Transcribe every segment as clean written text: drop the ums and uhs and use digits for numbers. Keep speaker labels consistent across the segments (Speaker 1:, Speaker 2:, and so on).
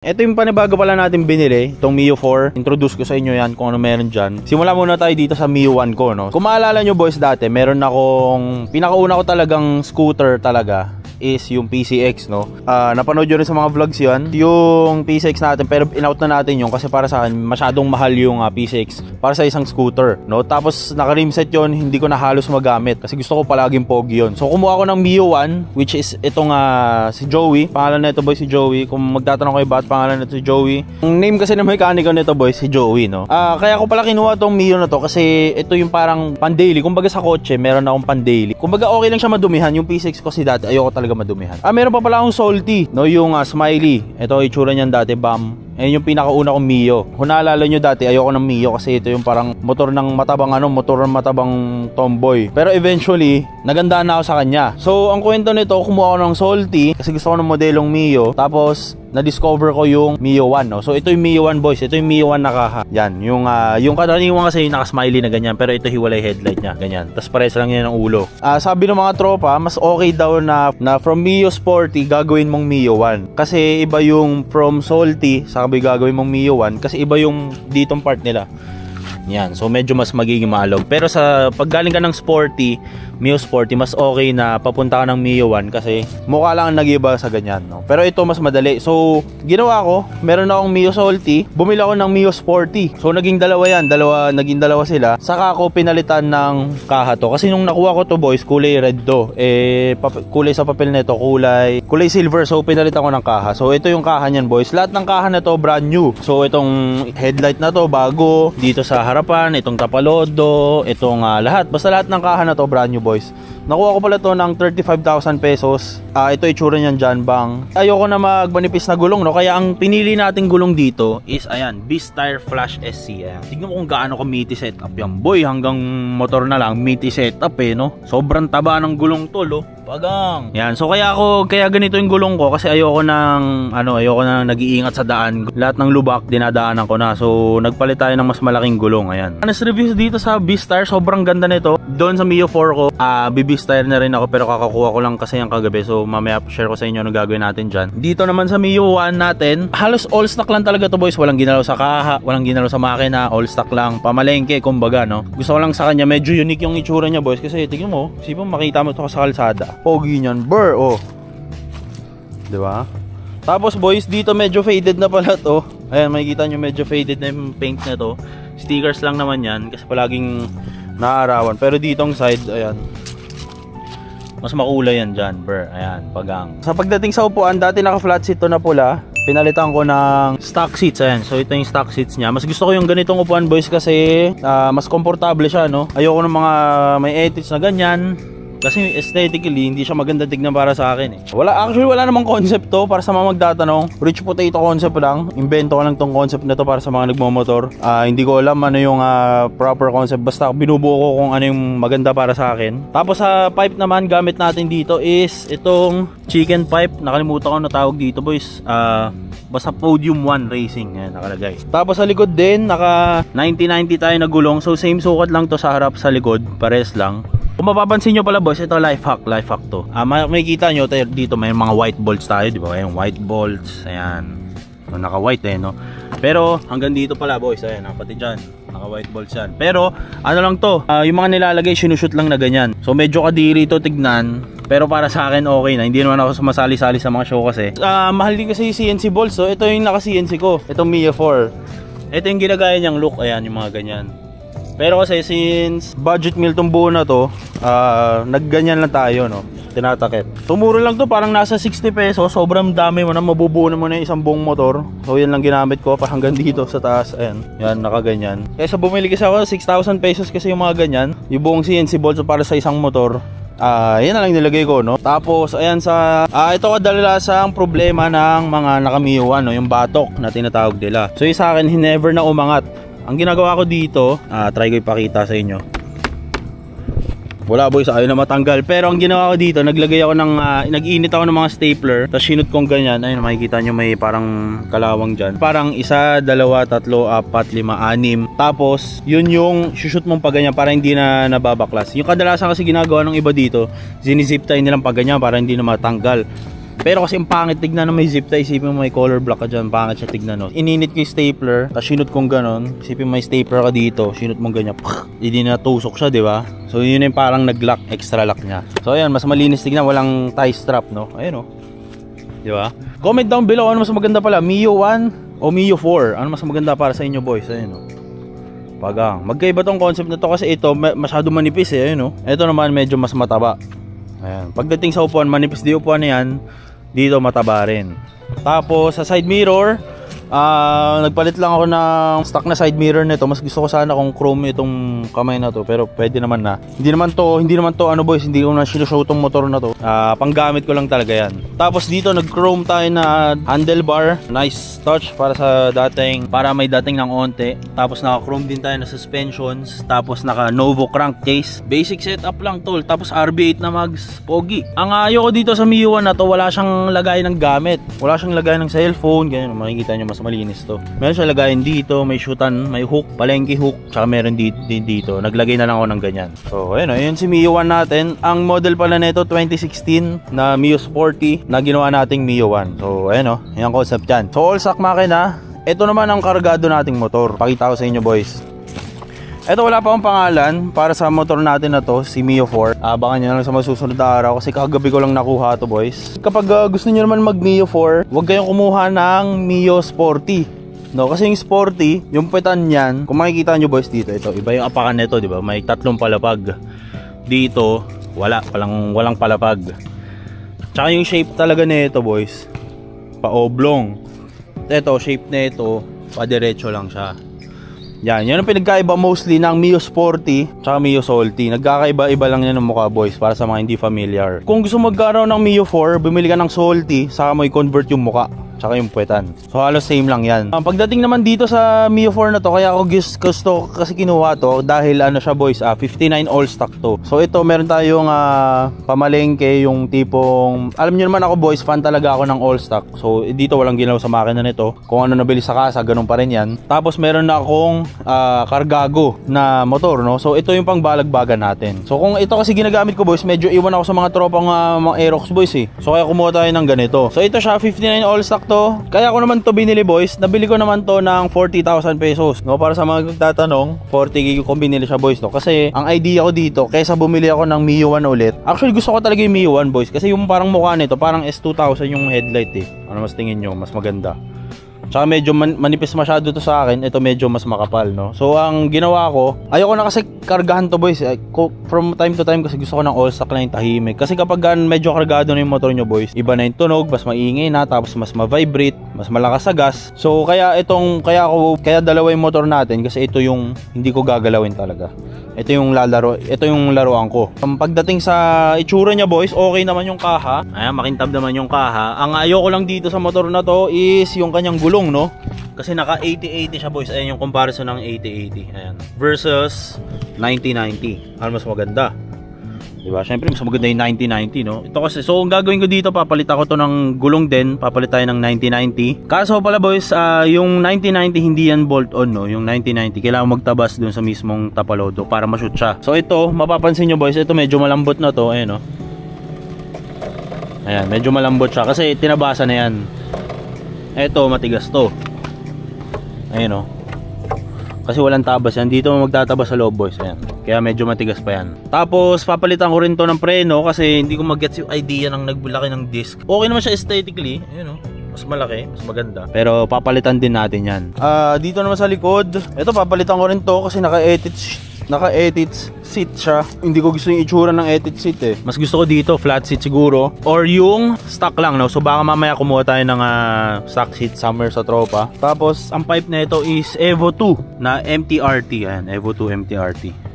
Speaker 1: Ito yung panibago pala natin binili, itong Mio 4. Introduce ko sa inyo yan kung ano meron dyan. Simula muna tayo dito sa Mio 1 ko, no? Kung maalala nyo boys dati, meron akong, pinakauna ko talagang scooter talaga is yung PCX, no? Napanood nyo rin sa mga vlogs yan, yung PCX natin, pero in-out na natin yung kasi para sa akin, masyadong mahal yung PCX para sa isang scooter, no? Tapos naka-rimset yun, hindi ko na halos magamit kasi gusto ko palaging pogi yun. So kumuha ko ng Mio 1, which is itong si Joey. Pangalan na ito boy si Joey. Kung magtatanong kayo bakit pangalan nito si Joey, ang name kasi ng mekaniko nito boy si Joey, no? Kaya ko pala kinuha tong Mio na to kasi ito yung parang pan-daily. Kumbaga sa kotse, meron akong pan-daily. Kumbaga okay lang siya madumihan. Yung PCX ko kasi dati, ayoko talaga madumihan. Meron pa pala akong Salty, no? Yung Smiley. Ito itsura niyan dati, BAM. Ayan yung pinakauna kong Mio. Kung naalala nyo dati, ayoko ng Mio kasi ito yung parang motor ng matabang motor ng matabang tomboy. Pero eventually, nagandaan na ako sa kanya. So, ang kwento nito, kumuha ko ng Salty kasi gusto ko ng modelong Mio. Tapos, na-discover ko yung Mio 1, no? So, ito yung Mio 1 boys. Ito yung Mio 1 na kaha. Yan, yung kadaniwang kasi yung naka-smiley na ganyan. Pero ito hiwalay headlight niya, ganyan. Tapos pares lang yan ng ulo. Sabi ng mga tropa, mas okay daw na from Mio Sporty, gagawin mong Mio 1. Kasi iba yung from Salty, sa gagawin mong Mio 1 kasi iba yung ditong part nila. Yan, so medyo mas magiging maalog. Pero sa paggaling ka ng Sporty, Mio Sporty, mas okay na papunta ka ng Mio 1 kasi mukha lang ang nag-iba sa ganyan, no? Pero ito mas madali. So, ginawa ko, meron akong Mio Salty, bumili ako ng Mio Sporty. So, naging dalawa yan. Naging dalawa sila. Saka ako pinalitan ng kaha to. Kasi nung nakuha ko to boys, kulay red to. Kulay sa papel nito, kulay silver. So, pinalitan ko ng kaha. So, ito yung kaha niyan boys. Lahat ng kaha na to brand new. So, itong headlight na to, bago. Dito sa harapan, itong tapalodo, itong lahat. Basta lahat ng kaha na to brand new boys. Nakuha ko pala to ng 35,000 pesos. Ito itsura niyan dyan bang. Ayoko na magmanipis na gulong, no? Kaya ang pinili nating gulong dito is ayan, Beastire Flash SC. Ayan. Tignan mo kung gaano ka meaty setup yan boy. Hanggang motor na lang meaty setup no? Sobrang taba ng gulong to, lo. Pagang. Yan, so kaya ganito yung gulong ko kasi ayoko nang nag-iingat sa daan. Lahat ng lubak dinadaanan ko na. So nagpalit tayo ng mas malaking gulong. Ayan. Honest reviews dito sa Beastire, sobrang ganda nito. Doon sa Mio 4 ko, Beastire na rin ako pero kakakuha ko lang kasi yung kagabi. So mamaya share ko sa inyo ano gagawin natin dyan. Dito naman sa Mio 1 natin, halos all stock lang talaga to boys. Walang ginalaw sa kaha, walang ginalaw sa makina, all stock lang. Pamalengke kumbaga, no? Gusto ko lang sa kanya, medyo unique yung itsura niya boys. Kasi tignan mo, sipong makita mo ito sa kalsada. Pogi niyan, brr, oh. Diba? Tapos boys, dito medyo faded na pala to. Ayan, makikita nyo medyo faded na yung paint na to. Stickers lang naman yan kasi palaging naaarawan. Pero dito ang side, ayan, mas makulay yan dyan, brr. Ayan, pagang. Sa pagdating sa upuan, dati naka-flat seat to na pula. Pinalitan ko ng stock seats. Ayan, so ito yung stock seats niya. Mas gusto ko yung ganitong upuan boys kasi mas komportable siya, no? Ayoko ng mga may edits na ganyan. Kasi aesthetically, hindi siya maganda tignan para sa akin Wala namang concept to para sa mga magtatanong. Rich potato concept lang. Invento ko lang tong concept na to para sa mga nagmomotor. Hindi ko alam ano yung proper concept. Basta binubuo ko kung ano yung maganda para sa akin. Tapos sa pipe naman, gamit natin dito is itong chicken pipe. Nakalimutan ko na tawag dito boys. Basta Podium 1 Racing. Ayan, nakalagay. Tapos sa likod din, naka 90-90 tayo na gulong. So same sukat lang to sa harap, sa likod. Pares lang. Kung mapapansin nyo pala boys, ito life hack to. Makikita nyo dito may mga white bolts tayo, di ba? Ayan, white bolts, ayan. Naka-white no? Pero hanggang dito pala boys, ayan, pati dyan, naka-white bolts yan. Pero ano lang to, yung mga nilalagay, sinushoot lang na ganyan. So medyo kadiri to tignan. Pero para sa akin okay na, hindi naman ako sumasali-sali sa mga show kasi. Mahal din kasi CNC bolts, so ito yung naka-CNC ko. Itong Mio 4. Ito yung ginagaya niyang look, ayan, yung mga ganyan. Pero kasi since budget meal tong buo na to, nagganyan lang tayo, no? Tinatakip. Tumuro lang to, parang nasa 60 pesos. Sobrang dami mo na, mabubuo na mo na yung isang buong motor. So yan lang ginamit ko pa hanggang dito sa taas. Ayan, yan, nakaganyan. Kaysa bumili kasi ako 6,000 pesos kasi yung mga ganyan. Yung buong CNC bolts para sa isang motor. Yan na lang nilagay ko, no? Tapos ayan ito kadalasang problema ng mga naka-Mio 1, no? Yung batok na tinatawag nila. So yung sa akin, never na umangat. Ang ginagawa ko dito, try ko ipakita sa inyo. Wala boys, ayaw na matanggal. Pero ang ginawa ko dito, nag-init ako ng mga stapler. Tapos sinut kong ganyan. Ayun, makikita nyo may parang kalawang dyan. Parang 1, 2, 3, 4, 5, 6. Tapos, yun yung shoot mong pag ganyan para hindi na nababaklas. Yung kadalasan kasi ginagawa ng iba dito, zinizip tie nilang pag ganyan para hindi na matanggal. Pero kasi ang pangit tignan na may zip tie, isipin mo may color block ka dyan, pangit siya tignan, no? Ininit ko yung stapler, tapos sinut kong ganon, isipin mo may stapler ka dito, sinut mong ganyan, hindi na tusok siya, di ba? So yun yung parang nag-lock, extra lock niya. So ayan, mas malinis tignan, walang tie strap, no? Ayun, no? Di ba? Comment down below ano mas maganda pala, Mio 1 o Mio 4, ano mas maganda para sa inyo boys. Ayun, no? Pagang, magkaiba tong concept na to kasi ito masyado manipis eh, ayun, no? Ito naman medyo mas mataba. Ayan, pagdating sa upuan, manipis di upuan na yan, dito mataba rin. Tapos sa side mirror, nagpalit lang ako ng stock na side mirror nito. Mas gusto ko sana kung chrome itong kamay na to, pero pwede naman na. Hindi naman to ano boys, hindi ko na sinushow tong motor na to. Panggamit ko lang talaga yan. Tapos dito nag-chrome tayo na handlebar. Nice touch para may dating ng onte. Tapos naka-chrome din tayo na suspensions. Tapos naka Novo crankcase. Basic setup lang tol. Tapos RB8 na mags. Pogi. Ang ayoko dito sa Mio 1 na to, wala siyang lagay ng gamit. Wala siyang lagay ng cellphone. Ganyan, makikita nyo mas malinis to. Meron siya lagayin dito, may shootan, may hook, palengke hook, tsaka meron dito. Naglagay na lang ako ng ganyan. So, ayun si Mio 1 natin. Ang model pala nito 2016 na Mio Sporty na ginawa nating Mio 1. So, ayun yung concept yan. So, all stock makina. Ito naman ang kargado nating motor. Pakita ko sa inyo boys. Ito wala pa akong pangalan para sa motor natin na to, si Mio 4. Abangan nyo lang sa masusunod na araw kasi kagabi ko lang nakuha to boys. Kapag gusto nyo naman mag Mio 4, huwag kayong kumuha ng Mio Sporty. No, kasi yung Sporty, yung puwetan niyan, kung makikita nyo boys dito, ito, iba yung apakan nito, di ba? May tatlong palapag. Dito, walang palapag. Tsaka yung shape talaga nito boys, pa-oblong. Ito, shape nito, pa-diretso lang siya. Yan ang pinagkaiba mostly ng Mio Sporty tsaka Mio Salty. Nagkakaiba-iba lang yan ng mukha boys para sa mga hindi familiar. Kung gusto magkaroon ng Mio 4, bumili ka ng Salty, saka mo i-convert yung mukha tsaka yung puwetan. So halos same lang yan. Pagdating naman dito sa Mio 4 na to, kaya ako gusto kasi kinuha to dahil ano siya boys, 59 all stock to. So ito meron tayong pamalengke, yung tipong, alam niyo naman ako boys, fan talaga ako ng all stock. So dito walang ginawa sa makina nito. Kung ano nabili sa kasa, ganun pa rin yan. Tapos meron na akong Cargago na motor, no? So ito yung pang balagbagan natin. So kung ito kasi ginagamit ko boys, medyo iwan ako sa mga tropang mga Aerox boys eh. So kaya kumuha tayo ng ganito. So ito siya, 59 all stock to. Kaya ko naman to binili boys. Nabili ko naman to ng 40,000 pesos, no? Para sa mga nagtatanong, 40k ko binili siya boys, no? Kasi ang idea ko dito, kaysa bumili ako ng Mio 1 ulit. Actually gusto ko talaga yung Mio 1 boys, kasi yung parang mukha nito, parang S2000 yung headlight eh. Ano mas tingin nyo? Mas maganda. Tsaka medyo manipis masyado to sa akin. Ito medyo mas makapal, no? So ang ginawa ko, ayoko na kasi kargahan to boys. From time to time kasi gusto ko ng all stock na yung tahimik. Kasi kapag medyo kargado na yung motor nyo boys, iba na yung tunog, mas maingay na, tapos mas ma-vibrate, mas malakas sa gas. So kaya dalawa yung motor natin, kasi ito yung hindi ko gagalawin talaga. Ito yung laruan ko. Pagdating sa itsura niya boys, okay naman yung kaha. Ayan, makintab naman yung kaha. Ang ayoko lang dito sa motor na to is yung kanyang gulong, no? Kasi naka 80-80 siya boys. Ayan yung comparison ng 80-80. Ayan. Versus 90-90. Ano mas maganda? Diba? Siyempre mas maganda yung 90-90, no? Ito kasi, so ang gagawin ko dito, papalit ako to ng gulong din. Papalit tayo ng 90-90. Kaso pala boys, yung 90-90 hindi yan bolt on, no? Yung 90-90 kailangan magtabas dun sa mismong tapalodo para ma-shoot siya. So ito, mapapansin nyo boys, ito medyo malambot na to. Ayan, no? Ayan, medyo malambot siya kasi tinabasa na yan. Ito, matigas to. Ayan, no? Kasi walang tabas yan. Dito magtatabas sa loob boys. Ayan. Kaya medyo matigas pa yan. Tapos papalitan ko rin to ng preno kasi hindi ko mag-gets yung idea ng naglaki ng disc. Okay naman siya aesthetically. Ayan, no? Mas malaki, mas maganda. Pero papalitan din natin yan. Dito naman sa likod, ito papalitan ko rin to kasi naka-edit seat siya. Hindi ko gusto yung itsura ng edit seat eh. Mas gusto ko dito flat seat siguro, or yung stock lang, no? So baka mamaya kumuha tayo ng stock seat somewhere sa tropa. Tapos ang pipe na ito is Evo 2 na MTRT. Ayan, Evo 2 MTRT.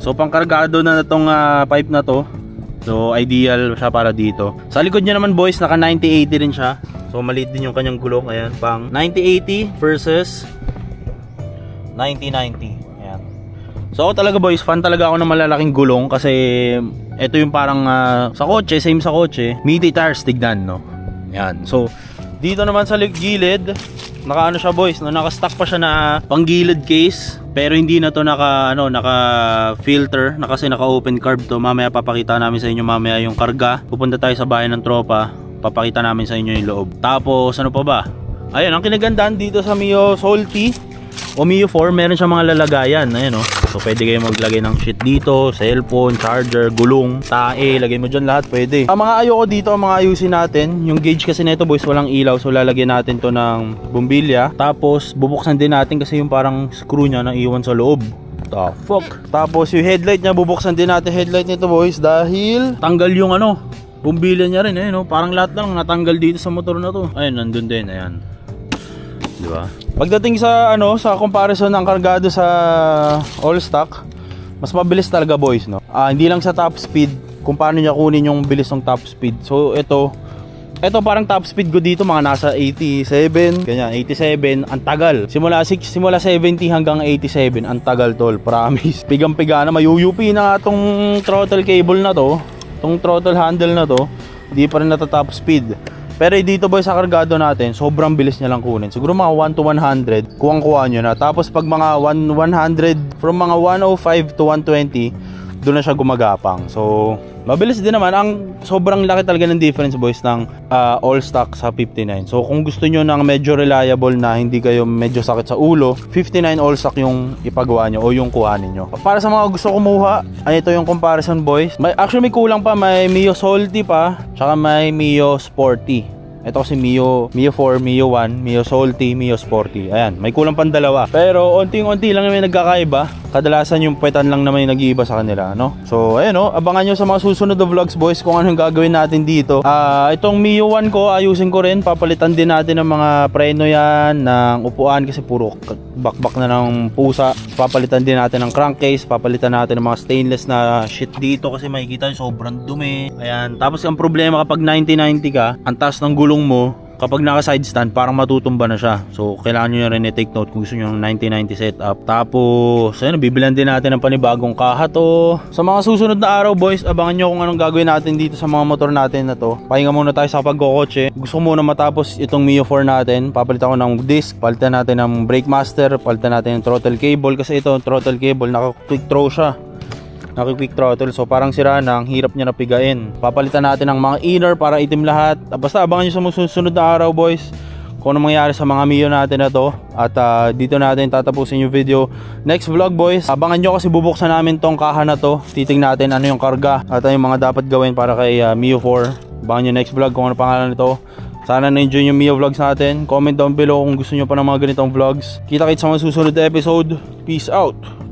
Speaker 1: So pangkargado na itong pipe na to. So ideal siya para dito. Sa likod niya naman boys, naka 90-80 rin siya. So maliit din yung kanyang gulong. Ayan, pang 90-80 versus 90-90. So ako talaga boys, fan talaga ako ng malalaking gulong kasi ito yung parang sa kotse, same sa kotse, meaty tires tignan, no? Yan. So dito naman sa gilid, naka siya boys, no? Naka-stock pa siya na panggilid case, pero hindi na to naka filter, kasi naka open carb to. Mamaya papakita namin sa inyo mamaya yung karga. Pupunta tayo sa bahay ng tropa papakita namin sa inyo yung loob. Tapos ano pa ba? Ayun, ang kinagandaan dito sa Mio Salty o Mio 4, meron siyang mga lalagayan. Ayan, oh. So pwede kayo maglagay ng shit dito, cellphone, charger, gulong, tae, lagay mo dyan lahat, pwede. Ang mga ayoko dito, ang mga ayusin natin, yung gauge kasi nito boys, walang ilaw, so lalagyan natin to ng bumbilya. Tapos bubuksan din natin kasi yung parang screw niya na iwan sa loob. The fuck. Tapos yung headlight niya, bubuksan din natin headlight nito boys, dahil tanggal yung ano, bumbilya niya rin. Ayun, oh. Parang lahat lang natanggal dito sa motor na to. Ayun, nandun din, ayan. Diba? Pagdating sa ano, sa comparison ng kargado sa all stock, mas mabilis talaga boys, no? Hindi lang sa top speed, kung paano niya kunin yung bilis ng top speed. So ito parang top speed ko dito mga nasa 87, ganyan, 87, ang tagal. Simula 70 hanggang 87, ang tagal tol, promise. Pigang-piga na, mayuyupi na nga tong throttle cable na to, tong throttle handle na to, hindi pa rin nata-top speed. Pero dito boys sa kargado natin, sobrang bilis niya lang kunin. Siguro mga 1 to 100, kuwang-kuha nyo na. Tapos pag mga 100, from mga 105 to 120, doon na siya gumagapang. So, mabilis din naman. Ang sobrang laki talaga ng difference boys ng all stock sa 59. So, kung gusto nyo ng medyo reliable na hindi kayo medyo sakit sa ulo, 59 all stock yung ipagawa nyo o yung kuhanin nyo. Para sa mga gusto kumuha, ito yung comparison boys. Actually may kulang pa, may Mio Salty pa, tsaka may Mio Sporty. Ito kasi Mio 4, Mio 1, Mio Salty, Mio Sporty. Ayan, may kulang pang dalawa. Pero unti-unti lang naman nagkakaiba. Kadalasan yung puwetan lang naman yung nag-iiba sa kanila, no? So, ayan, no? Abangan nyo sa mga susunod na vlogs, boys, kung anong gagawin natin dito. Itong Mio 1 ko, ayusin ko rin. Papalitan din natin ng mga preno yan, ng upuan, kasi puro bakbak na ng pusa. Papalitan din natin ng crankcase, papalitan natin ng mga stainless na shit dito, kasi makikita nyo, sobrang dumi. Ayan, tapos ang problema kapag 90-90 ka, ang taas ng gulong mo, kapag naka side stand parang matutumba na siya. So kailangan nyo rin i-take note kung gusto nyo ng 90-90 setup. Tapos ayun, bibilan din natin ng panibagong kaha to. Sa mga susunod na araw boys, abangan nyo kung anong gagawin natin dito sa mga motor natin na to. Pahinga muna tayo sa pagkokotse. Gusto ko muna matapos itong Mio 4 natin. Papalitan ko ng disc, palitan natin ng brake master, palitan natin ng throttle cable, kasi ito throttle cable naka quick throw siya, naki-quick throttle, so parang sira na, ang hirap niya napigain. Papalitan natin ng mga inner para itim lahat. Basta abangan nyo sa susunod na araw boys kung ano mangyari sa mga Mio natin na to. At dito natin tatapusin yung video. Next vlog boys, abangan nyo kasi bubuksan namin tong kaha na to. Titingnan natin ano yung karga at ano yung mga dapat gawin para kay Mio 4. Abangan nyo next vlog kung ano pangalan nito. Sana na-enjoy yung Mio vlogs natin. Comment down below kung gusto nyo pa ng mga ganitong vlogs. Kita-kits sa mga susunod na episode. Peace out.